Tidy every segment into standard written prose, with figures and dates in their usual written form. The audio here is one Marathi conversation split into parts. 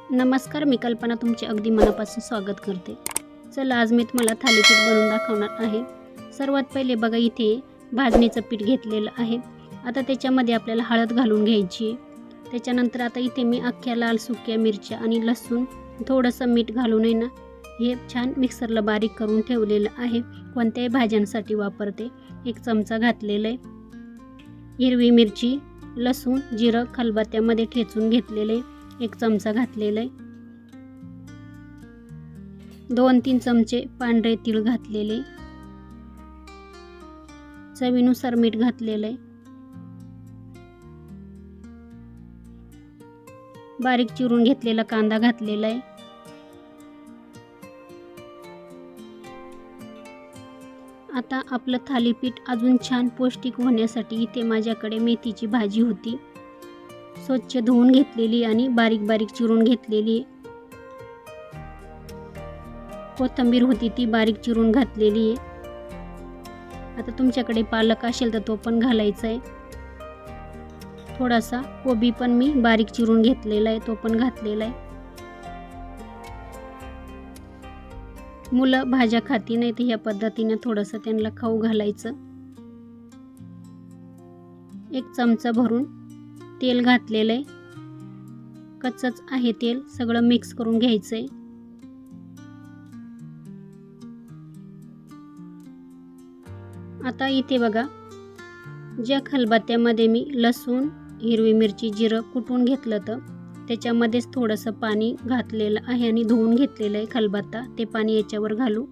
नमस्कार, मी कल्पना तुमचे अगदी मनापासून स्वागत करते। चला आज मी तुम्हाला थालीपीठ बनवून दाखवणार आहे। सर्वात पहिले बघा इथे भाजणीचं पीठ घेतलेलं आहे। आता त्याच्यामध्ये आपल्याला हळद घालून घ्यायची आहे। त्याच्यानंतर आता इथे मी अख्ख्या लाल सुक्या मिरच्या आणि लसूण थोडंसं मीठ घालून आहे ना हे छान मिक्सरला बारीक करून ठेवलेलं आहे। कोणत्याही भाज्यांसाठी वापरते। 1 चमचा घातलेला आहे। हिरवी मिरची, लसूण, जिरं खलबत्त्यामध्ये ठेचून घेतलेले 1 चमचा घातलेला आहे। 2-3 चमचे पांढरे तीळ घातलेले, चवीनुसार मीठ घातलेले, बारीक चिरून घेतलेला कांदा घातलेला आहे। आता आपलं थालीपीठ अजून छान पौष्टिक होण्यासाठी इथे माझ्याकडे मेथीची भाजी होती, स्वच्छ धुवून घेतलेली आणि बारीक बारीक चिरून घेतलेली। कोथिंबीर होती ती बारीक चिरून घातलेली आहे। आता तुमच्याकडे पालक असेल तर तो पण घालायचा आहे। थोडासा कोबी पण मी बारीक चिरून घेतलेला आहे, तो पण घातलेला आहे। मुलं भाज्या खाती नाही तर ह्या पद्धतीने थोडंसं त्यांना खाऊ घालायचं। 1 चमचा भरून तेल घातलेलं आहे, कच्चंच आहे तेल, सगळं मिक्स करून घ्यायचंय। आता इथे बघा ज्या खलबत्त्यामध्ये मी लसूण, हिरवी मिरची, जिरं कुटून घेतलं तर त्याच्यामध्येच थोडंसं पाणी घातलेलं आहे आणि धुवून घेतलेलं आहे खलबत्ता, ते पाणी याच्यावर घालू।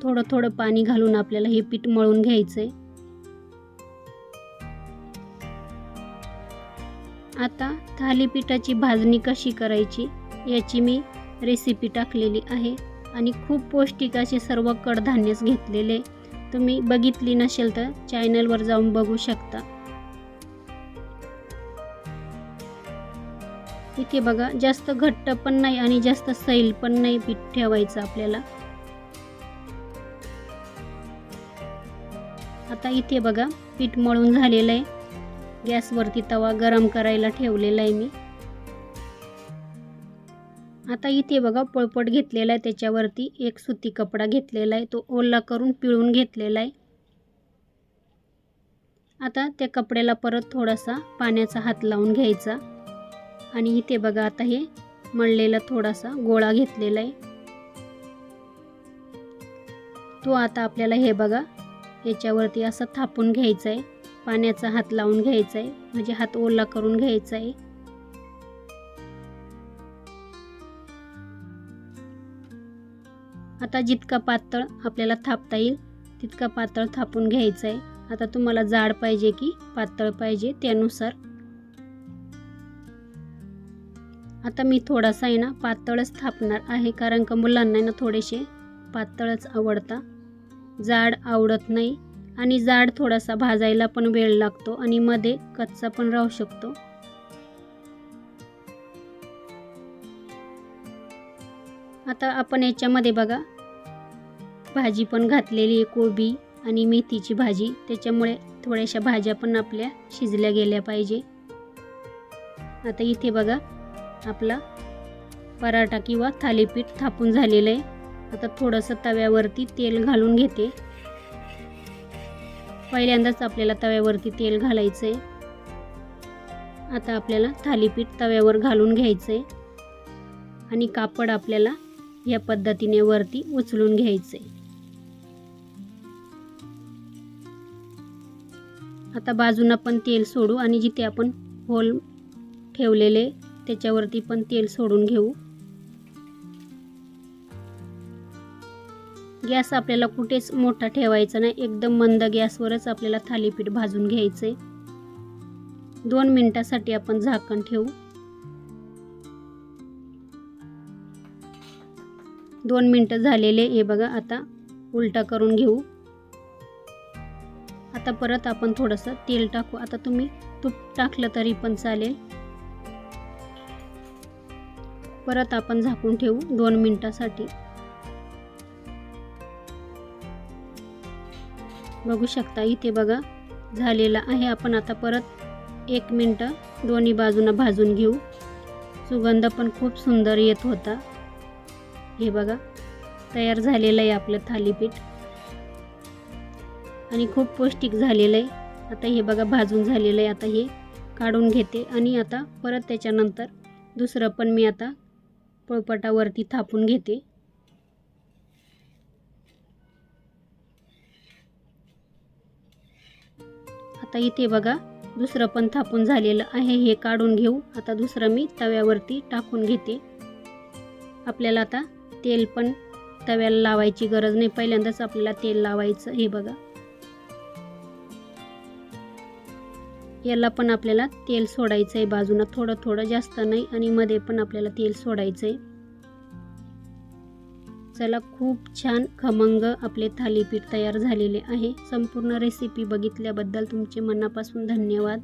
थोडं थोडं पाणी घालून आपल्याला हे पीठ मळून घ्यायचंय। आता थालीपीठाची भाजणी कशी करायची याची मी रेसिपी टाकलेली आहे आणि खूप पौष्टिक असे सर्व कडधान्यच घेतलेले। तुम्ही बघितली नसेल तर चॅनलवर जाऊन बघू शकता। इथे बघा जास्त घट्ट पण नाही आणि जास्त सैल पण नाही पीठ ठेवायचं आपल्याला। आता इथे बघा पीठ मळून झालेलं आहे। गॅसवरती तवा गरम करायला ठेवलेला आहे मी। आता इथे बघा पोळपाट घेतलेला आहे, त्याच्यावरती एक सुती कपडा घेतलेला आहे, तो ओला करून पिळून घेतलेला आहे। आता त्या कपड्याला परत थोडासा पाण्याचा हात लावून घ्यायचा आणि इथे बघा आता हे मळलेला थोडासा गोळा घेतलेला आहे, तो आता आपल्याला हे बघा याच्यावरती असं थापून घ्यायचा आहे, पाण्याचा हात लावून घ्यायचा आहे, म्हणजे हात ओला करून घ्यायचा आहे। आता जितका पातळ आपल्याला थापता येईल तितका पातळ थापून घ्यायचा आहे। आता तुम्हाला जाड पाहिजे की पातळ पाहिजे त्यानुसार। आता मी थोडासा आहे ना पातळच थापणार आहे, कारण का मुलांना ना थोडेसे पातळच आवडता, जाड आवडत नाही आणि जाड थोडासा भाजायला पण वेळ लागतो आणि मध्ये कच्चा पण राहू शकतो। आता आपण याच्यामध्ये बघा भाजी पण घातलेली आहे, कोबी आणि मेथीची भाजी, त्याच्यामुळे थोड्याशा भाज्या पण आपल्या शिजल्या गेल्या पाहिजे। आता इथे बघा आपला पराठा किंवा थालीपीठ थापून झालेलं आहे। आता थोडंसं तव्यावरती तेल घालून घेते। पहिल्यांदाच आपल्याला तव्यावरती तेल घालायचं आहे। आता आपल्याला थालीपीठ तव्यावर घालून घ्यायचं आहे आणि कापड आपल्याला या पद्धतीने वरती उचलून घ्यायचं आहे। आता बाजूला पण तेल सोडू आणि जिथे आपण होल ठेवलेले त्याच्यावरती पण तेल सोडून घेऊ। गॅस आपल्याला कुठेच मोठा ठेवायचा नाही, एकदम मंद गॅसवरच आपल्याला थालीपीठ भाजून घ्यायचे। 2 मिनिटासाठी आपण झाकण ठेवू। 2 मिनिटं झालेले हे बघा, आता उलटा करून घेऊ। आता परत आपण थोडंसं तेल टाकू। आता तुम्ही तूप टाकलं तरी पण चालेल। परत आपण झाकून ठेवू 2 मिनिटासाठी। बघू शकता इथे बघा झालेला आहे। आपण आता परत 1 मिनिट दोन्ही बाजूंना भाजून घेऊ। सुगंध पण खूप सुंदर येत होता। हे बघा तयार झालेलं आहे आपलं थालीपीठ आणि खूप पौष्टिक झालेलं आहे। आता हे बघा भाजून झालेलं आहे। आता हे काढून घेते आणि आता परत त्याच्यानंतर दुसरं पण मी आता पोळपाटावरती थापून घेते। आता इथे बघा दुसरं पण थापून झालेलं आहे, हे काढून घेऊ। आता दुसरं मी तव्यावरती टाकून घेते। आपल्याला आता तेल पण तव्याला लावायची गरज नाही, पहिल्यांदाच आपल्याला तेल लावायचं। हे बघा याला पण आपल्याला तेल सोडायचं आहे बाजूला, थोडं थोडं, जास्त नाही, आणि मध्ये पण आपल्याला तेल सोडायचं आहे। चला, खूप छान खमंग आपले थालीपीठ तयार झालेले आहे। संपूर्ण रेसिपी बघितल्याबद्दल तुमचे मनापासून धन्यवाद।